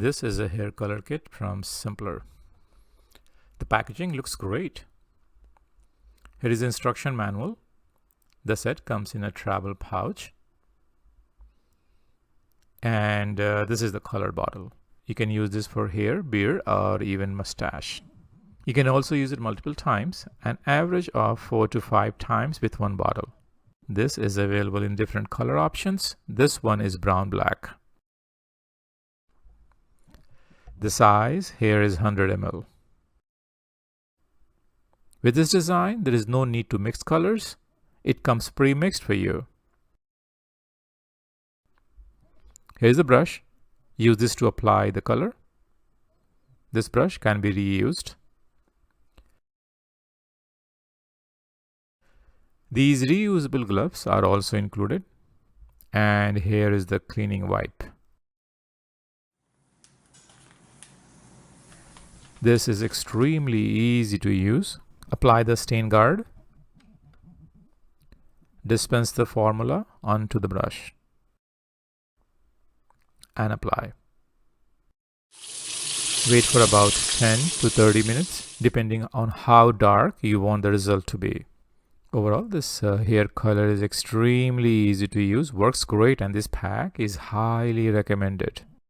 This is a hair color kit from Simpler. The packaging looks great. Here is the instruction manual. The set comes in a travel pouch. And this is the color bottle. You can use this for hair, beard, or even mustache. You can also use it multiple times, an average of 4 to 5 times with one bottle. This is available in different color options. This one is brown black. The size here is 100 ml. With this design, there is no need to mix colors. It comes pre-mixed for you. Here's the brush. Use this to apply the color. This brush can be reused. These reusable gloves are also included. And here is the cleaning wipe. This is extremely easy to use. Apply the stain guard. Dispense the formula onto the brush. And apply. Wait for about 10 to 30 minutes, depending on how dark you want the result to be. Overall, this hair color is extremely easy to use, works great, and this pack is highly recommended.